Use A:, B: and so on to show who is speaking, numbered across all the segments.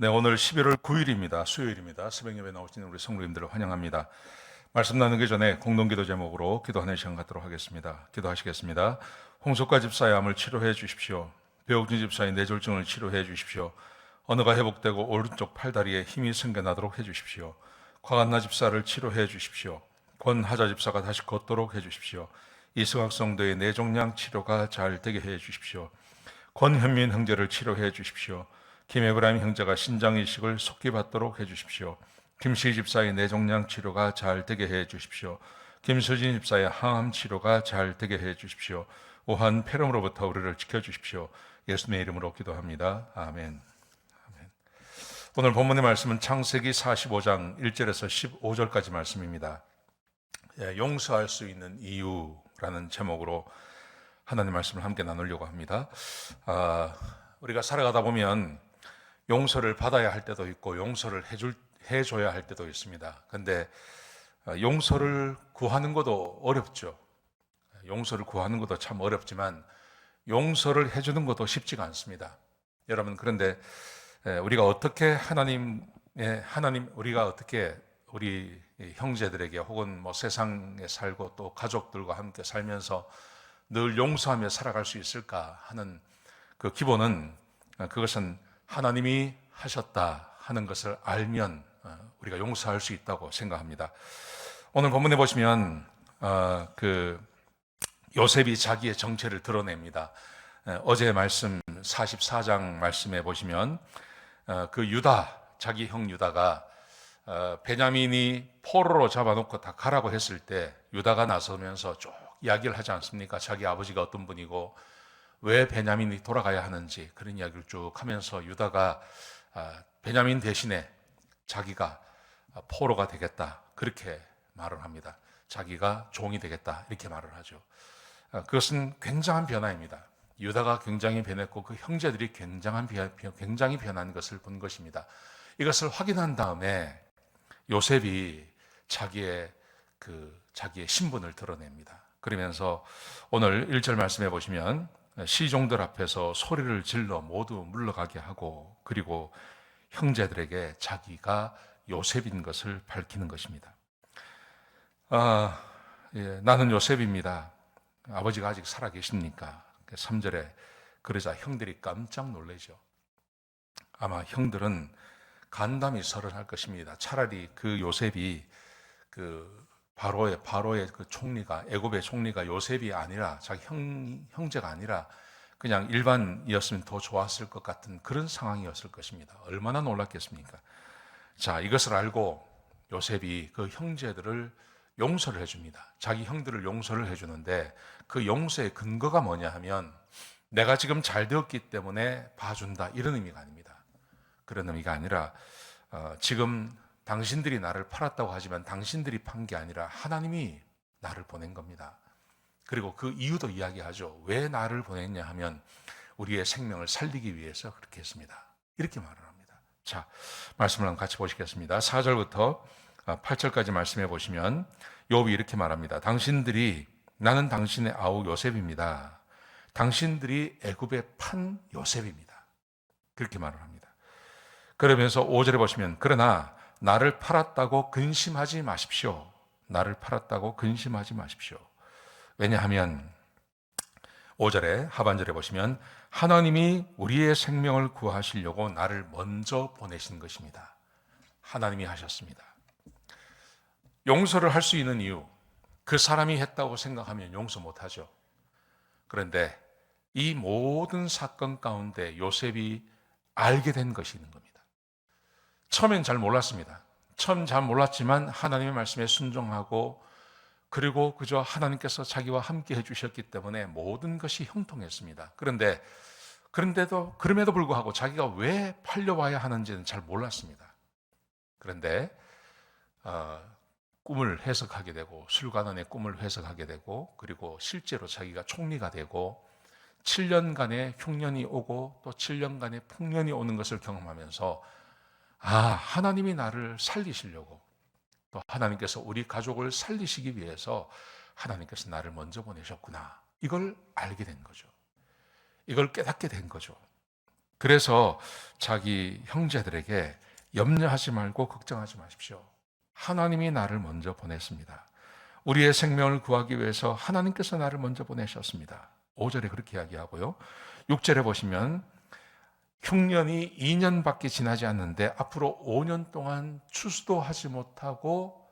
A: 네, 오늘 11월 9일입니다. 수요일입니다. 새벽 예배 나오시는 우리 성도님들을 환영합니다. 말씀 나누기 전에 공동기도 제목으로 기도하는 시간 갖도록 하겠습니다. 기도하시겠습니다. 홍석과 집사의 암을 치료해 주십시오. 배옥진 집사의 뇌졸중을 치료해 주십시오. 언어가 회복되고 오른쪽 팔다리에 힘이 생겨나도록 해 주십시오. 과간나 집사를 치료해 주십시오. 권하자 집사가 다시 걷도록 해 주십시오. 이승학 성도의 뇌종양 치료가 잘 되게 해 주십시오. 권현민 형제를 치료해 주십시오. 김에브라임 형제가 신장 이식을 속히 받도록 해주십시오. 김시 집사의 뇌종양 치료가 잘 되게 해 주십시오. 김수진 집사의 항암 치료가 잘 되게 해 주십시오. 오한 폐렴으로부터 우리를 지켜주십시오. 예수님의 이름으로 기도합니다. 아멘. 오늘 본문의 말씀은 창세기 45장 1절에서 15절까지 말씀입니다. 용서할 수 있는 이유라는 제목으로 하나님 말씀을 함께 나누려고 합니다. 우리가 살아가다 보면 용서를 받아야 할 때도 있고 용서를 해줘야 할 때도 있습니다. 그런데 용서를 구하는 것도 어렵죠. 용서를 구하는 것도 참 어렵지만 용서를 해주는 것도 쉽지가 않습니다. 여러분, 그런데 우리가 어떻게 우리가 어떻게 우리 형제들에게 혹은 뭐 세상에 살고 또 가족들과 함께 살면서 늘 용서하며 살아갈 수 있을까 하는 그 기본은 그것은 하나님이 하셨다 하는 것을 알면 우리가 용서할 수 있다고 생각합니다. 오늘 본문에 보시면 그 요셉이 자기의 정체를 드러냅니다. 어제 말씀 44장 말씀에 보시면 그 유다, 자기 형 유다가 베냐민이 포로로 잡아놓고 다 가라고 했을 때 유다가 나서면서 쭉 이야기를 하지 않습니까? 자기 아버지가 어떤 분이고 왜 베냐민이 돌아가야 하는지 그런 이야기를 쭉 하면서 유다가 베냐민 대신에 자기가 포로가 되겠다 그렇게 말을 합니다. 자기가 종이 되겠다 이렇게 말을 하죠. 그것은 굉장한 변화입니다. 유다가 굉장히 변했고 그 형제들이 굉장히 변한 것을 본 것입니다. 이것을 확인한 다음에 요셉이 자기의 신분을 드러냅니다. 그러면서 오늘 1절 말씀해 보시면 시종들 앞에서 소리를 질러 모두 물러가게 하고 그리고 형제들에게 자기가 요셉인 것을 밝히는 것입니다. 나는 요셉입니다. 아버지가 아직 살아 계십니까? 3절에 그러자 형들이 깜짝 놀라죠. 아마 형들은 간담이 설을 것입니다. 차라리 그 요셉이 그 바로의 그 총리가 애굽의 총리가 요셉이 아니라 자기 형제가 아니라 그냥 일반이었으면 더 좋았을 것 같은 그런 상황이었을 것입니다. 얼마나 놀랐겠습니까? 자, 이것을 알고 요셉이 그 형제들을 용서를 해줍니다. 자기 형들을 용서를 해주는데 그 용서의 근거가 뭐냐 하면 내가 지금 잘 되었기 때문에 봐준다 이런 의미가 아닙니다. 그런 의미가 아니라 지금 당신들이 나를 팔았다고 하지만 당신들이 판 게 아니라 하나님이 나를 보낸 겁니다. 그리고 그 이유도 이야기하죠. 왜 나를 보냈냐 하면 우리의 생명을 살리기 위해서 그렇게 했습니다. 이렇게 말을 합니다. 자, 말씀을 한번 같이 보시겠습니다. 4절부터 8절까지 말씀해 보시면 욥이 이렇게 말합니다. 나는 당신의 아우 요셉입니다. 당신들이 애굽에 판 요셉입니다. 그렇게 말을 합니다. 그러면서 5절에 보시면 그러나 나를 팔았다고 근심하지 마십시오. 나를 팔았다고 근심하지 마십시오. 왜냐하면 5절에 하반절에 보시면 하나님이 우리의 생명을 구하시려고 나를 먼저 보내신 것입니다. 하나님이 하셨습니다. 용서를 할 수 있는 이유, 그 사람이 했다고 생각하면 용서 못하죠. 그런데 이 모든 사건 가운데 요셉이 알게 된 것이 있는 겁니다. 처음엔 잘 몰랐습니다. 처음 잘 몰랐지만 하나님의 말씀에 순종하고 그리고 그저 하나님께서 자기와 함께 해주셨기 때문에 모든 것이 형통했습니다. 그럼에도 불구하고 자기가 왜 팔려와야 하는지는 잘 몰랐습니다. 그런데 꿈을 해석하게 되고 술관원의 꿈을 해석하게 되고 그리고 실제로 자기가 총리가 되고 7년간의 흉년이 오고 또 7년간의 풍년이 오는 것을 경험하면서 하나님이 나를 살리시려고 또 하나님께서 우리 가족을 살리시기 위해서 하나님께서 나를 먼저 보내셨구나. 이걸 알게 된 거죠. 이걸 깨닫게 된 거죠. 그래서 자기 형제들에게 염려하지 말고 걱정하지 마십시오. 하나님이 나를 먼저 보냈습니다. 우리의 생명을 구하기 위해서 하나님께서 나를 먼저 보내셨습니다. 5절에 그렇게 이야기하고요. 6절에 보시면 흉년이 2년밖에 지나지 않는데 앞으로 5년 동안 추수도 하지 못하고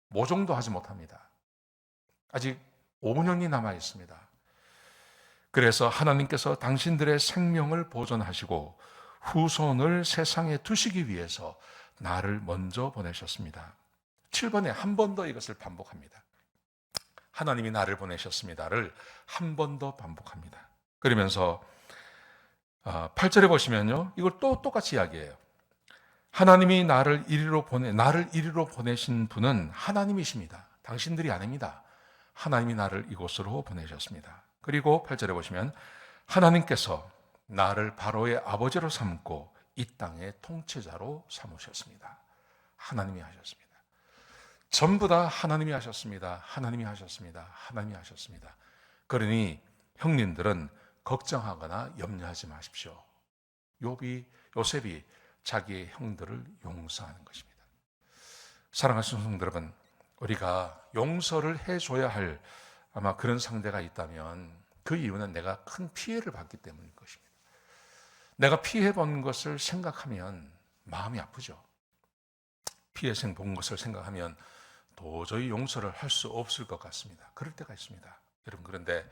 A: 모종도 하지 못합니다. 아직 5년이 남아 있습니다. 그래서 하나님께서 당신들의 생명을 보존하시고 후손을 세상에 두시기 위해서 나를 먼저 보내셨습니다. 7번에 한 번 더 이것을 반복합니다. 하나님이 나를 보내셨습니다를 한 번 더 반복합니다. 그러면서 8절에 보시면요, 이걸 또 똑같이 이야기해요. 하나님이 나를 이리로 보내신 분은 하나님이십니다. 당신들이 아닙니다. 하나님이 나를 이곳으로 보내셨습니다. 그리고 8절에 보시면 하나님께서 나를 바로의 아버지로 삼고 이 땅의 통치자로 삼으셨습니다. 하나님이 하셨습니다. 전부 다 하나님이 하셨습니다. 하나님이 하셨습니다. 하나님이 하셨습니다. 그러니 형님들은 걱정하거나 염려하지 마십시오. 요셉이 자기의 형들을 용서하는 것입니다. 사랑하시는 성도 여러분, 우리가 용서를 해줘야 할 아마 그런 상대가 있다면 그 이유는 내가 큰 피해를 받기 때문일 것입니다. 내가 피해본 것을 생각하면 마음이 아프죠. 피해 본 것을 생각하면 도저히 용서를 할 수 없을 것 같습니다. 그럴 때가 있습니다. 여러분, 그런데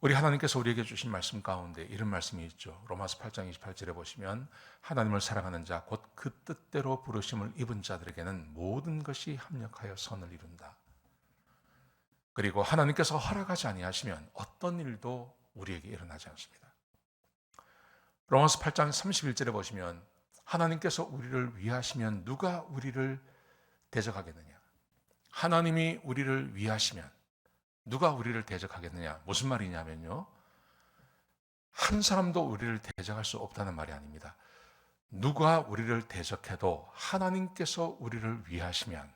A: 우리 하나님께서 우리에게 주신 말씀 가운데 이런 말씀이 있죠. 로마서 8장 28절에 보시면 하나님을 사랑하는 자 곧 그 뜻대로 부르심을 입은 자들에게는 모든 것이 합력하여 선을 이룬다. 그리고 하나님께서 허락하지 아니하시면 어떤 일도 우리에게 일어나지 않습니다. 로마서 8장 31절에 보시면 하나님께서 우리를 위하시면 누가 우리를 대적하겠느냐? 하나님이 우리를 위하시면 누가 우리를 대적하겠느냐? 무슨 말이냐면요, 한 사람도 우리를 대적할 수 없다는 말이 아닙니다. 누가 우리를 대적해도 하나님께서 우리를 위하시면,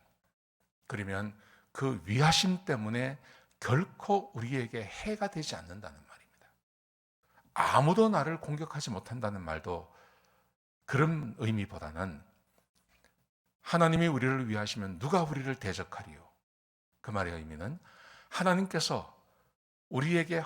A: 그러면 그 위하심 때문에 결코 우리에게 해가 되지 않는다는 말입니다. 아무도 나를 공격하지 못한다는 말도 그런 의미보다는 하나님이 우리를 위하시면 누가 우리를 대적하리요? 그 말의 의미는 하나님께서 우리에게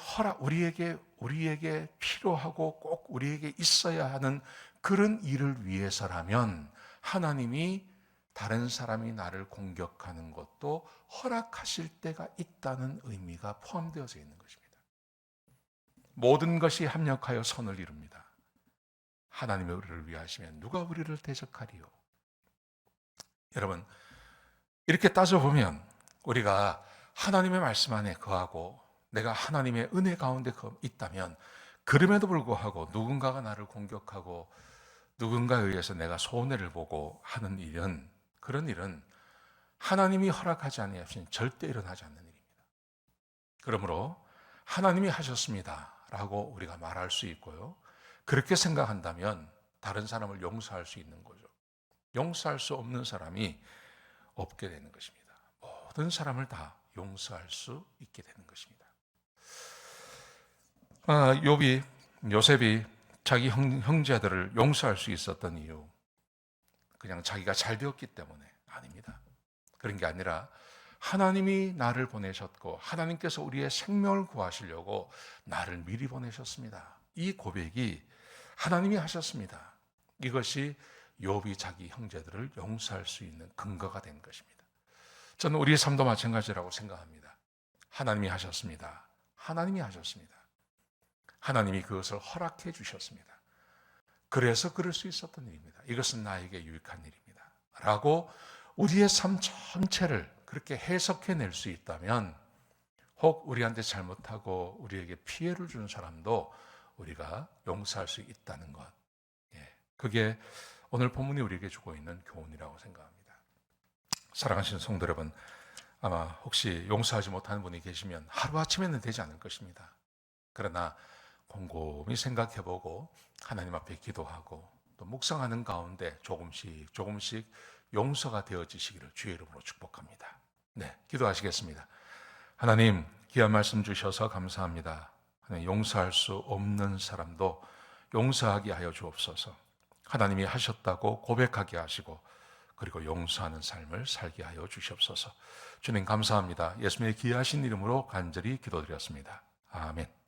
A: 필요하고 꼭 우리에게 있어야 하는 그런 일을 위해서라면 하나님이 다른 사람이 나를 공격하는 것도 허락하실 때가 있다는 의미가 포함되어져 있는 것입니다. 모든 것이 합력하여 선을 이룹니다. 하나님의 우리를 위하시면 누가 우리를 대적하리요? 여러분, 이렇게 따져보면 우리가 하나님의 말씀 안에 거하고 내가 하나님의 은혜 가운데 있다면 그럼에도 불구하고 누군가가 나를 공격하고 누군가에 의해서 내가 손해를 보고 하는 일은, 그런 일은 하나님이 허락하지 아니하시면 절대 일어나지 않는 일입니다. 그러므로 하나님이 하셨습니다 라고 우리가 말할 수 있고요, 그렇게 생각한다면 다른 사람을 용서할 수 있는 거죠. 용서할 수 없는 사람이 없게 되는 것입니다. 모든 사람을 다 용서할 수 있게 되는 것입니다. 요셉이 자기 형제들을 용서할 수 있었던 이유, 그냥 자기가 잘 되었기 때문에 아닙니다. 그런 게 아니라 하나님이 나를 보내셨고 하나님께서 우리의 생명을 구하시려고 나를 미리 보내셨습니다. 이 고백이 하나님이 하셨습니다. 이것이 욥이 자기 형제들을 용서할 수 있는 근거가 된 것입니다. 저는 우리의 삶도 마찬가지라고 생각합니다. 하나님이 하셨습니다. 하나님이 하셨습니다. 하나님이 그것을 허락해 주셨습니다. 그래서 그럴 수 있었던 일입니다. 이것은 나에게 유익한 일입니다. 라고 우리의 삶 전체를 그렇게 해석해낼 수 있다면, 혹 우리한테 잘못하고 우리에게 피해를 주는 사람도 우리가 용서할 수 있다는 것, 그게 오늘 본문이 우리에게 주고 있는 교훈이라고 생각합니다. 사랑하시는 성도 여러분, 아마 혹시 용서하지 못하는 분이 계시면 하루아침에는 되지 않을 것입니다. 그러나 곰곰이 생각해보고 하나님 앞에 기도하고 또 묵상하는 가운데 조금씩 용서가 되어지시기를 주의 이름으로 축복합니다. 네, 기도하시겠습니다. 하나님, 귀한 말씀 주셔서 감사합니다. 하나님, 용서할 수 없는 사람도 용서하게 하여 주옵소서. 하나님이 하셨다고 고백하게 하시고 그리고 용서하는 삶을 살게 하여 주시옵소서. 주님 감사합니다. 예수님의 귀하신 이름으로 간절히 기도드렸습니다. 아멘.